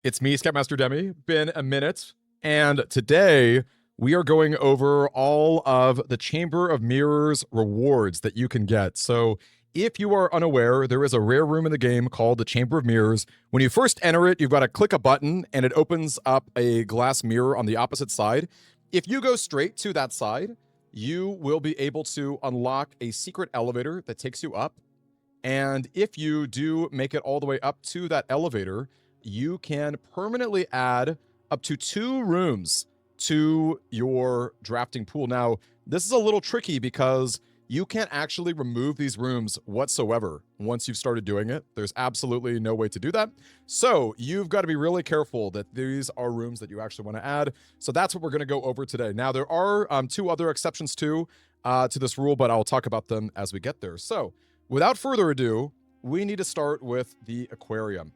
It's me, Scoutmaster Demi. Been a minute, and today we are going over all of the Chamber of Mirrors rewards that you can get. So, if you are unaware, there is a rare room in the game called the Chamber of Mirrors. When you first enter it, you've got to click a button, and it opens up a glass mirror on the opposite side. If you go straight to that side, you will be able to unlock a secret elevator that takes you up. And if you do make it all the way up to that elevator, you can permanently add up to 2 rooms to your drafting pool. Now, this is a little tricky because you can't actually remove these rooms whatsoever once you've started doing it. There's absolutely no way to do that. So you've got to be really careful that these are rooms that you actually want to add. So that's what we're going to go over today. Now, there are 2 other exceptions too to this rule, but I'll talk about them as we get there. So without further ado, we need to start with the Aquarium.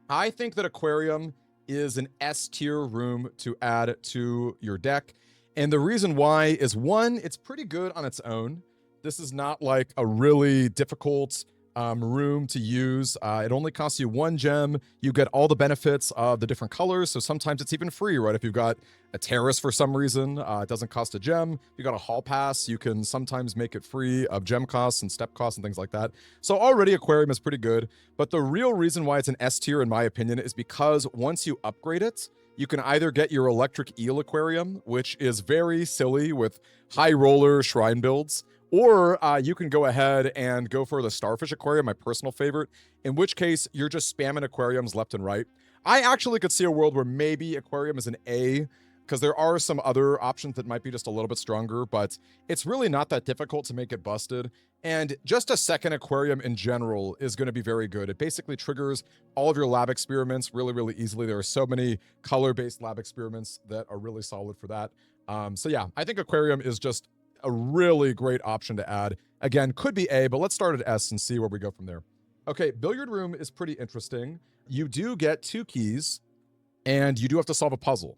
I think that Aquarium is an S tier room to add to your deck. And the reason why is, one, it's pretty good on its own. This is not like a really difficult room to use. It only costs you 1 gem. You get all the benefits of the different colors. So sometimes it's even free, right? If you've got a terrace for some reason, it doesn't cost a gem. If you got a hall pass, you can sometimes make it free of gem costs and step costs and things like that. So already Aquarium is pretty good. But the real reason why it's an S tier, in my opinion, is because once you upgrade it, you can either get your electric eel aquarium, which is very silly with high roller shrine builds, or you can go ahead and go for the starfish aquarium, my personal favorite, in which case you're just spamming aquariums left and right. I actually could see a world where maybe aquarium is an A, because there are some other options that might be just a little bit stronger, but it's really not that difficult to make it busted. And just a second aquarium in general is going to be very good. It basically triggers all of your lab experiments really, really easily. There are so many color-based lab experiments that are really solid for that. So yeah, I think aquarium is just a really great option to add. Again, could be A, but let's start at S and see where we go from there. Okay, billiard room is pretty interesting. You do get 2 keys, and you do have to solve a puzzle.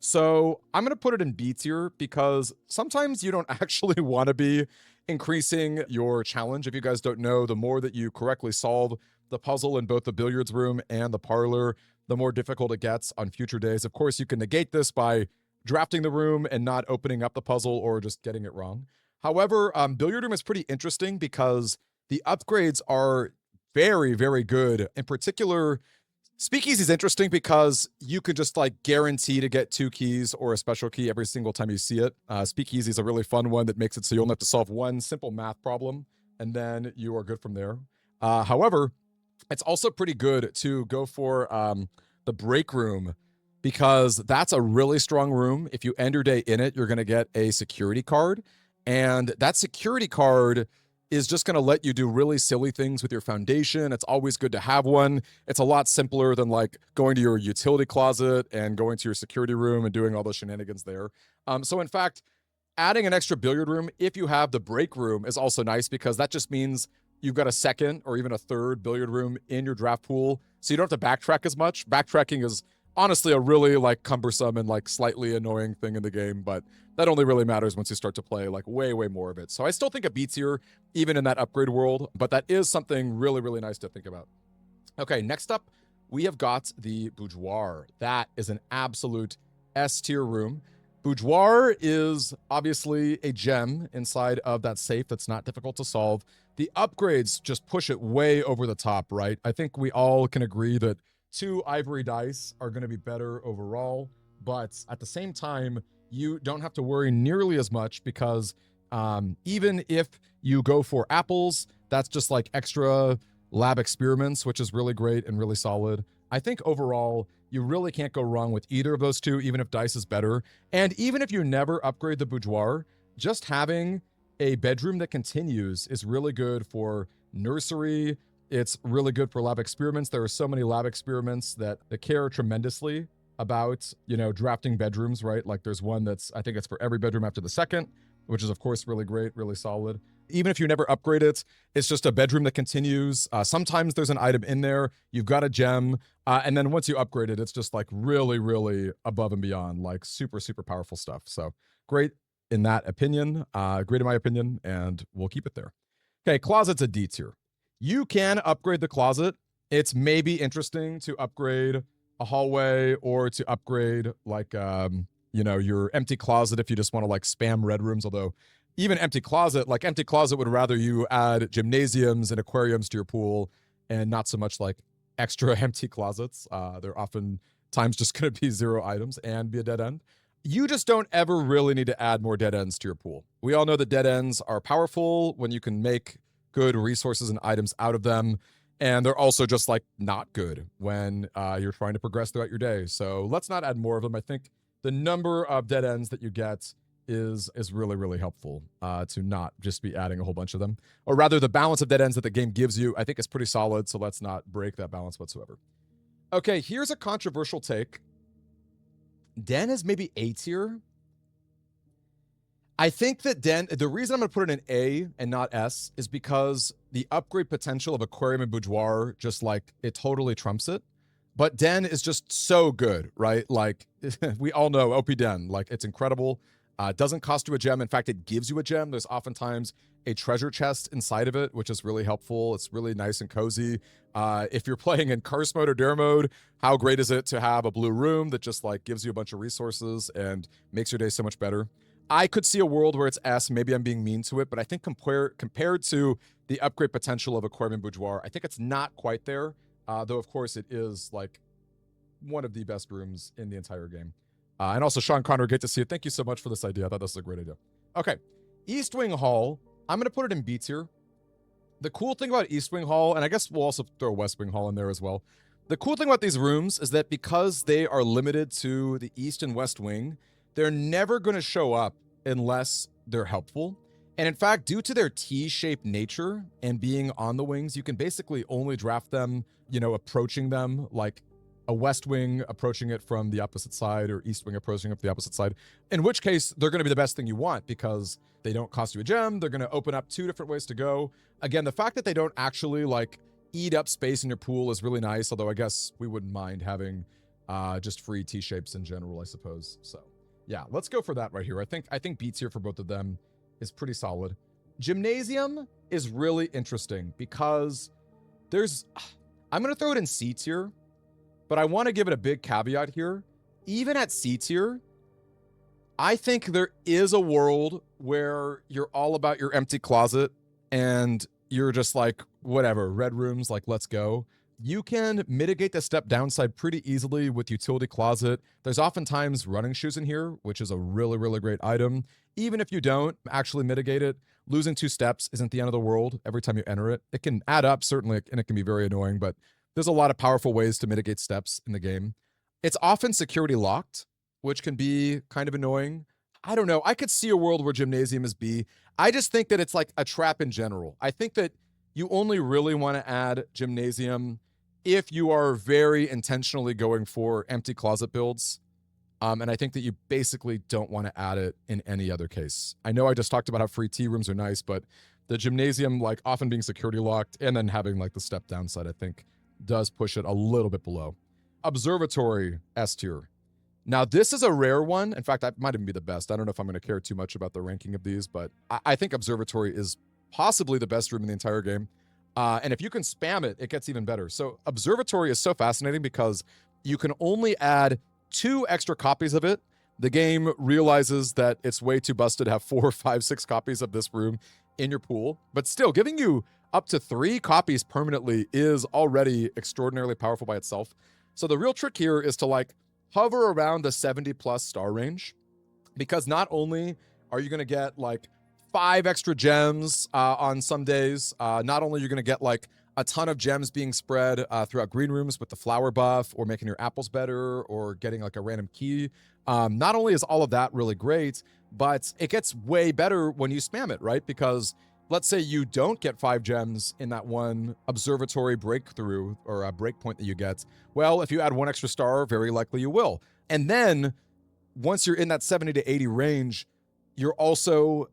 So I'm going to put it in B tier because sometimes you don't actually want to be increasing your challenge. If you guys don't know, the more that you correctly solve the puzzle in both the billiards room and the parlor, the more difficult it gets on future days. Of course, you can negate this by drafting the room and not opening up the puzzle or just getting it wrong. However, billiard room is pretty interesting because the upgrades are very, very good. In particular, Speakeasy is interesting because you could just like guarantee to get 2 keys or a special key every single time you see it. Speakeasy is a really fun one that makes it so you only have to solve 1 simple math problem and then you are good from there. However, it's also pretty good to go for the break room, because that's a really strong room. If you end your day in it, you're going to get a security card. And that security card is just going to let you do really silly things with your foundation. It's always good to have one. It's a lot simpler than like going to your utility closet and going to your security room and doing all those shenanigans there. So in fact, adding an extra billiard room, if you have the break room, is also nice because that just means you've got a second or even a third billiard room in your draft pool. So you don't have to backtrack as much. Backtracking is honestly a really like cumbersome and like slightly annoying thing in the game, but that only really matters once you start to play like way, way more of it. So I still think a B tier, even in that upgrade world, but that is something really, really nice to think about. Okay, next up, we have got the Boudoir. That is an absolute S tier room. Boudoir is obviously a gem inside of that safe that's not difficult to solve. The upgrades just push it way over the top, right? I think we all can agree that 2 ivory dice are going to be better overall, but at the same time, you don't have to worry nearly as much because even if you go for apples, that's just like extra lab experiments, which is really great and really solid. I think overall, you really can't go wrong with either of those 2, even if dice is better. And even if you never upgrade the Boudoir, just having a bedroom that continues is really good for nursery. It's really good for lab experiments. There are so many lab experiments that care tremendously about, you know, drafting bedrooms, right? Like there's one that's, I think it's for every bedroom after the second, which is of course really great, really solid. Even if you never upgrade it, it's just a bedroom that continues. Sometimes there's an item in there, you've got a gem, and then once you upgrade it, it's just like really, really above and beyond, like super, super powerful stuff. So great in that opinion, great in my opinion, and we'll keep it there. Okay, closet's a D tier. You can upgrade the closet. It's maybe interesting to upgrade a hallway or to upgrade like your empty closet if you just want to like spam red rooms. Although even empty closet would rather you add gymnasiums and aquariums to your pool and not so much like extra empty closets. They're often times just going to be 0 items and be a dead end. You just don't ever really need to add more dead ends to your pool. We all know that dead ends are powerful when you can make good resources and items out of them. And they're also just like not good when you're trying to progress throughout your day. So let's not add more of them. I think the number of dead ends that you get is really, really helpful to not just be adding a whole bunch of them. Or rather, the balance of dead ends that the game gives you, I think is pretty solid. So let's not break that balance whatsoever. Okay, here's a controversial take. Den is maybe A tier. I think that Den, the reason I'm going to put it in A and not S is because the upgrade potential of Aquarium and Boudoir just like, it totally trumps it. But Den is just so good, right? Like, we all know OP Den, like, it's incredible. It doesn't cost you a gem. In fact, it gives you a gem. There's oftentimes a treasure chest inside of it, which is really helpful. It's really nice and cozy. If you're playing in curse mode or dare mode, how great is it to have a blue room that just like gives you a bunch of resources and makes your day so much better? I could see a world where it's S. Maybe I'm being mean to it, but I think compared to the upgrade potential of Aquarium and Boudoir, I think it's not quite there. Though, of course, it is like one of the best rooms in the entire game. And also, SeanKonnry, great to see you. Thank you so much for this idea. I thought this was a great idea. Okay, East Wing Hall. I'm going to put it in B tier. The cool thing about East Wing Hall, and I guess we'll also throw West Wing Hall in there as well. The cool thing about these rooms is that because they are limited to the East and West Wing, they're never going to show up unless they're helpful. And in fact, due to their T-shaped nature and being on the wings, you can basically only draft them, approaching them like a West Wing approaching it from the opposite side or East Wing approaching it from the opposite side, in which case they're going to be the best thing you want because they don't cost you a gem. They're going to open up 2 different ways to go. Again, the fact that they don't actually like eat up space in your pool is really nice, although I guess we wouldn't mind having just free T-shapes in general, I suppose. So yeah, let's go for that right here. I think B tier for both of them is pretty solid. Gymnasium is really interesting because I'm going to throw it in C tier, but I want to give it a big caveat here. Even at C tier, I think there is a world where you're all about your empty closet and you're just like, whatever, red rooms, like, let's go. You can mitigate the step downside pretty easily with utility closet. There's oftentimes running shoes in here, which is a really, really great item. Even if you don't actually mitigate it, losing 2 steps isn't the end of the world every time you enter it. It can add up, certainly, and it can be very annoying, but there's a lot of powerful ways to mitigate steps in the game. It's often security locked, which can be kind of annoying. I don't know. I could see a world where Gymnasium is B. I just think that it's like a trap in general. I think that you only really want to add Gymnasium if you are very intentionally going for empty closet builds. And I think that you basically don't want to add it in any other case. I know I just talked about how free tea rooms are nice, but the Gymnasium, like often being security locked and then having like the step downside, I think does push it a little bit below. Observatory, S tier. Now, this is a rare one. In fact, that might even be the best. I don't know if I'm going to care too much about the ranking of these, but I think Observatory is possibly the best room in the entire game. And if you can spam it, it gets even better. So Observatory is so fascinating because you can only add 2 extra copies of it. The game realizes that it's way too busted to have 4, 5, 6 copies of this room in your pool. But still, giving you up to 3 copies permanently is already extraordinarily powerful by itself. So the real trick here is to like hover around the 70+ star range, because not only are you going to get like 5 extra gems on some days, not only are you going to get like a ton of gems being spread throughout green rooms with the flower buff or making your apples better or getting like a random key. Not only is all of that really great, but it gets way better when you spam it, right? Because let's say you don't get 5 gems in that one Observatory breakthrough or a breakpoint that you get. Well, if you add 1 extra star, very likely you will. And then once you're in that 70 to 80 range, you're also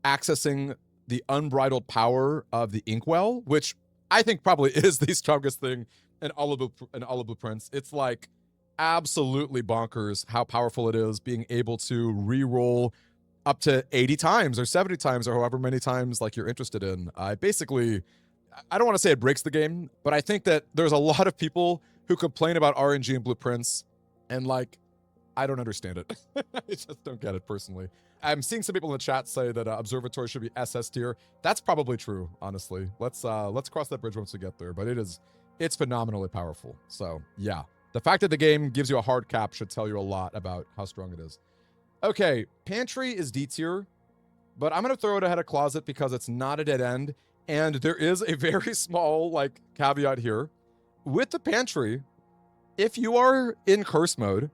accessing the unbridled power of the Inkwell, which I think probably is the strongest thing in all of Blueprints. It's like absolutely bonkers how powerful it is being able to re-roll up to 80 times or 70 times or however many times like you're interested in. Basically, I don't want to say it breaks the game, but I think that there's a lot of people who complain about RNG and blueprints, and like, I don't understand it. I just don't get it personally. I'm seeing some people in the chat say that Observatory should be SS tier. That's probably true, honestly. Let's cross that bridge once we get there. But it's phenomenally powerful. So yeah, the fact that the game gives you a hard cap should tell you a lot about how strong it is. Okay, Pantry is D tier, but I'm gonna throw it ahead of Closet because it's not a dead end, and there is a very small like caveat here with the Pantry. If you are in curse mode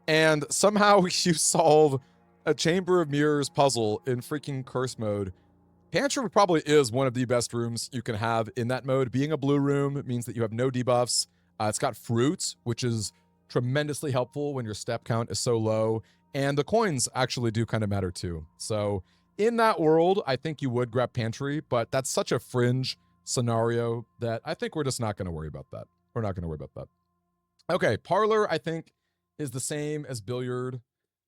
and somehow you solve a Chamber of Mirrors puzzle in freaking curse mode, Pantry probably is one of the best rooms you can have in that mode. Being a blue room means that you have no debuffs. It's got fruit, which is tremendously helpful when your step count is so low. And the coins actually do kind of matter too. So in that world, I think you would grab Pantry, but that's such a fringe scenario that I think we're just not going to worry about that. We're not going to worry about that. Okay, Parlor, I think, is the same as Billiard.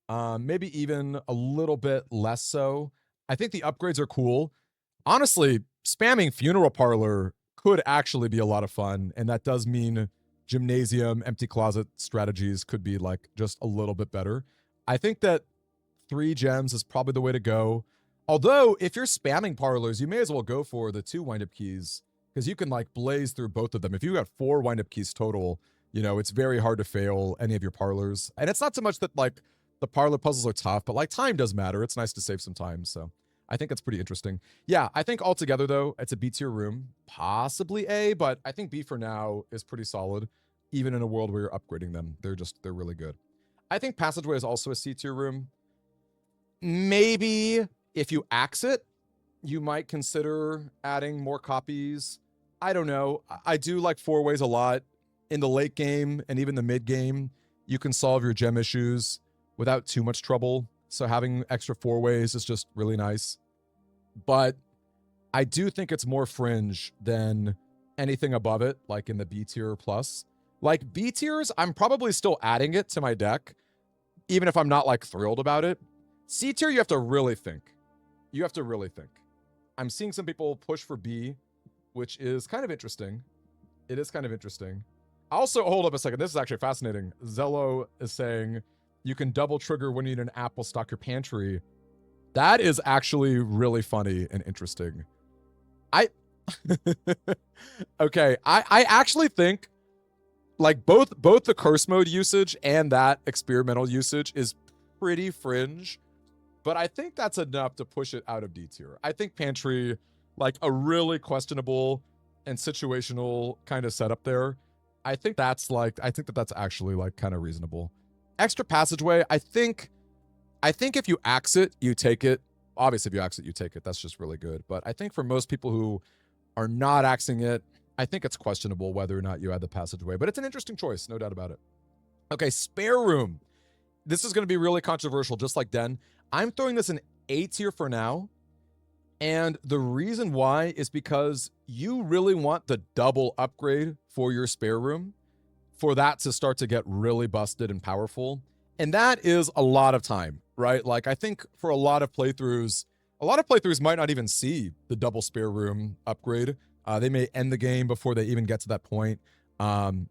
Maybe even a little bit less so. I think the upgrades are cool. Honestly, spamming Funeral Parlor could actually be a lot of fun, and that does mean Gymnasium, Empty Closet strategies could be like just a little bit better. I think that 3 gems is probably the way to go. Although, if you're spamming Parlors, you may as well go for the 2 wind-up keys, because you can like blaze through both of them. If you got 4 wind-up keys total, you know, it's very hard to fail any of your Parlors. And it's not so much that like the Parlor puzzles are tough, but like time does matter. It's nice to save some time. So I think it's pretty interesting. Yeah, I think altogether though, it's a B tier room, possibly A, but I think B for now is pretty solid. Even in a world where you're upgrading them, they're really good. I think Passageway is also a C tier room. Maybe if you axe it, you might consider adding more copies. I don't know. I do like 4 ways a lot. In the late game and even the mid game, you can solve your gem issues without too much trouble. So having extra 4 ways is just really nice. But I do think it's more fringe than anything above it, like in the B tier plus. Like B tiers, I'm probably still adding it to my deck, even if I'm not like thrilled about it. C tier, you have to really think. You have to really think. I'm seeing some people push for B, which is kind of interesting. It is kind of interesting. Also, hold up a second. This is actually fascinating. Zello is saying you can double trigger when you need an apple stock your pantry. That is actually really funny and interesting. Okay, I actually think like both the curse mode usage and that experimental usage is pretty fringe, but I think that's enough to push it out of D tier. I think pantry, like a really questionable and situational kind of setup there. I think that's actually like kind of reasonable. Extra passageway, I think if you axe it, you take it. Obviously, if you axe it, you take it. That's just really good. But I think for most people who are not axing it, I think it's questionable whether or not you add the passageway. But it's an interesting choice, no doubt about it. Okay, spare room. This is going to be really controversial, just like Den. I'm throwing this in A tier for now. And the reason why is because you really want the double upgrade for your spare room for that to start to get really busted and powerful. And that is a lot of time, right? Like I think for a lot of playthroughs might not even see the double spare room upgrade. They may end the game before they even get to that point. And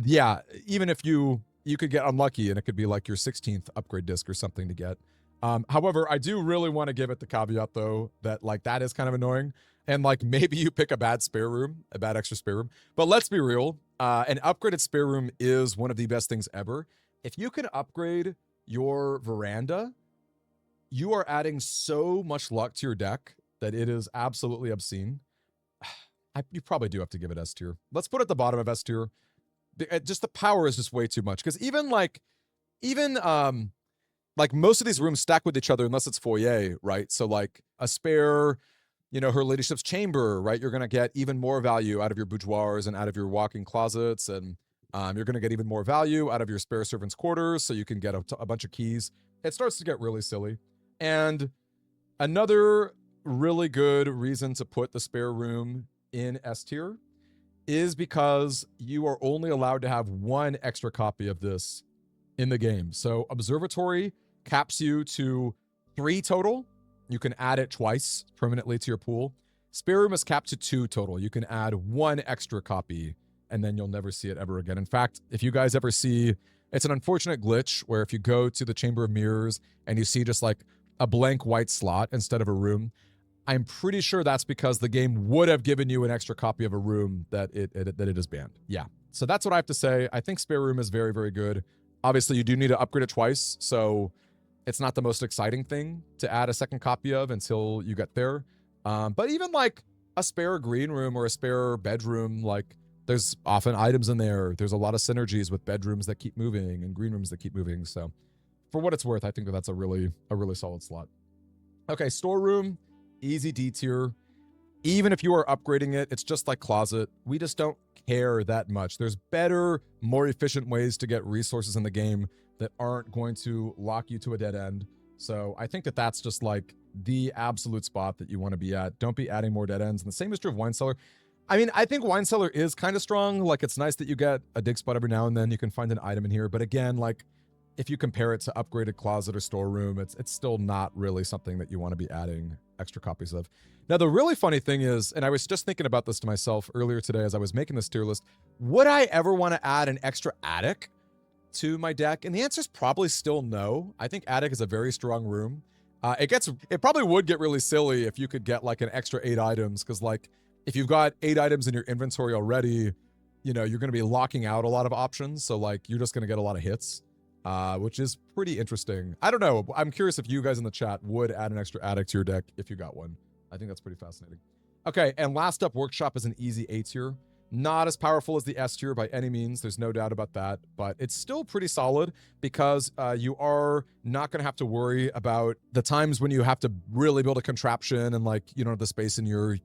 yeah, even if you could get unlucky and it could be like your 16th upgrade disc or something to get. However, I do really want to give it the caveat though, that like that is kind of annoying. And like maybe you pick a bad spare room, a bad extra spare room. But let's be real, an upgraded spare room is one of the best things ever. If you can upgrade your veranda, you are adding so much luck to your deck that it is absolutely obscene. You probably do have to give it S tier. Let's put it at the bottom of S tier. Just the power is just way too much. Because even most of these rooms stack with each other unless it's foyer, right? So like a spare, her ladyship's chamber, right? You're going to get even more value out of your boudoirs and out of your walk-in closets. And you're going to get even more value out of your spare servant's quarters. So you can get a bunch of keys. It starts to get really silly. And another really good reason to put the spare room in S tier is because you are only allowed to have 1 extra copy of this in the game. So Observatory caps you to 3 total. You can add it twice permanently to your pool. Spare room is capped to 2 total. You can add 1 extra copy and then you'll never see it ever again. In fact, if you guys ever see, it's an unfortunate glitch where if you go to the Chamber of Mirrors and you see just like a blank white slot instead of a room, I'm pretty sure that's because the game would have given you an extra copy of a room that it is banned. Yeah. So that's what I have to say. I think Spare Room is very, very good. Obviously, you do need to upgrade it twice, so it's not the most exciting thing to add a second copy of until you get there. But even like a spare green room or a spare bedroom, like there's often items in there. There's a lot of synergies with bedrooms that keep moving and green rooms that keep moving. So for what it's worth, I think that that's a really solid slot. Okay, Storeroom, easy D tier. Even if you are upgrading it, it's just like Closet. We just don't care that much. There's better, more efficient ways to get resources in the game that aren't going to lock you to a dead end. So I think that that's just like the absolute spot that you want to be at. Don't be adding more dead ends. And the same is true of Wine Cellar. I mean, I think Wine Cellar is kind of strong. Like, it's nice that you get a dig spot every now and then. You can find an item in here. But again, like, if you compare it to upgraded Closet or Storeroom, it's still not really something that you want to be adding extra copies of. Now, the really funny thing is, and I was just thinking about this to myself earlier today as I was making this tier list, would I ever want to add an extra attic to my deck? And the answer is probably still no. I think attic is a very strong room. It probably would get really silly if you could get like an extra 8 items, because like if you've got 8 items in your inventory already, you know, you're going to be locking out a lot of options. So like you're just going to get a lot of hits, which is pretty interesting. I don't know. I'm curious if you guys in the chat would add an extra attic to your deck if you got one. I think that's pretty fascinating. Okay, and last up, Workshop is an easy A tier. Not as powerful as the S tier by any means. There's no doubt about that, but it's still pretty solid because you are not going to have to worry about the times when you have to really build a contraption and like you don't have the space in your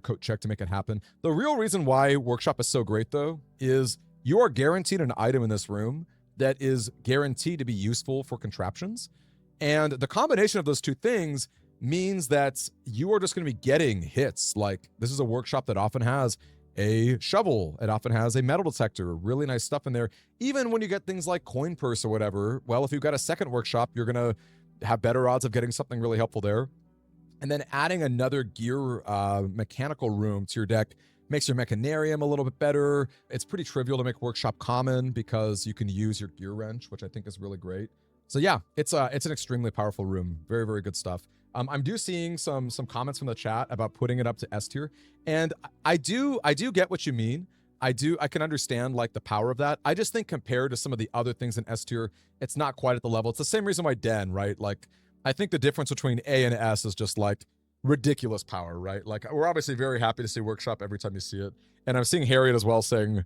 coat check to make it happen. The real reason why Workshop is so great though is you are guaranteed an item in this room that is guaranteed to be useful for contraptions, and the combination of those two things means that you are just going to be getting hits. Like, this is a workshop that often has a shovel. It often has a metal detector, really nice stuff in there. Even when you get things like coin purse or whatever, well, if you've got a second workshop, you're going to have better odds of getting something really helpful there. And then adding another gear mechanical room to your deck makes your mechanarium a little bit better. It's pretty trivial to make workshop common because you can use your gear wrench, which I think is really great. So yeah, it's an extremely powerful room. Very, very good stuff. I'm seeing some comments from the chat about putting it up to S tier, and I do get what you mean. I can understand like the power of that. I just think compared to some of the other things in S tier, it's not quite at the level. It's the same reason why Den, right? Like, I think the difference between A and S is just like ridiculous power, right? Like, we're obviously very happy to see Workshop every time you see it. And I'm seeing Harriet as well saying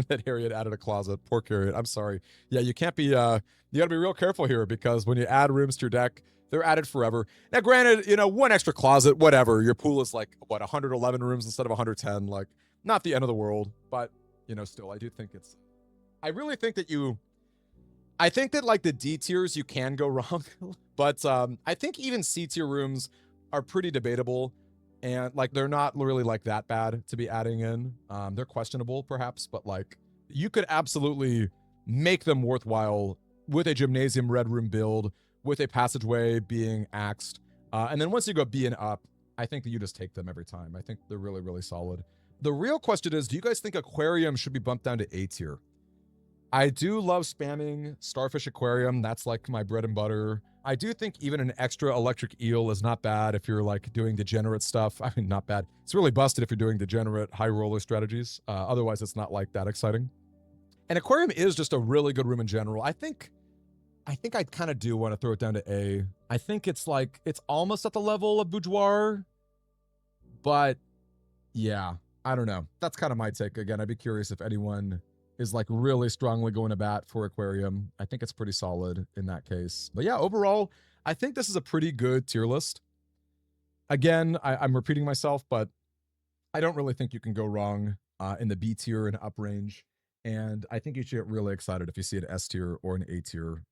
that Harriet added a closet. Poor Harriet. I'm sorry. Yeah, you can't be, you got to be real careful here because when you add rooms to your deck, they're added forever. Now, granted, you know, one extra closet, whatever. Your pool is like, what, 111 rooms instead of 110. Like, not the end of the world. But, you know, still, I do think it's, I really think that I think that like the D tiers, you can go wrong. But I think even C tier rooms are pretty debatable. And like, they're not really like that bad to be adding in. They're questionable perhaps, but like you could absolutely make them worthwhile with a Gymnasium red room build, with a Passageway being axed. And then once you go B and up, I think that you just take them every time. I think they're really, really solid. The real question is, do you guys think Aquarium should be bumped down to A tier? I do love spamming Starfish Aquarium. That's like my bread and butter. I do think even an extra electric eel is not bad if you're like doing degenerate stuff. I mean, not bad. It's really busted if you're doing degenerate high roller strategies. Otherwise, it's not like that exciting. And Aquarium is just a really good room in general. I think I kind of do want to throw it down to A. I think it's like, it's almost at the level of Boudoir. But yeah, I don't know. That's kind of my take. Again, I'd be curious if anyone is like really strongly going to bat for Aquarium. I think it's pretty solid in that case. But yeah, overall, I think this is a pretty good tier list. Again, I'm repeating myself, but I don't really think you can go wrong in the B tier and up range. And I think you should get really excited if you see an S tier or an A tier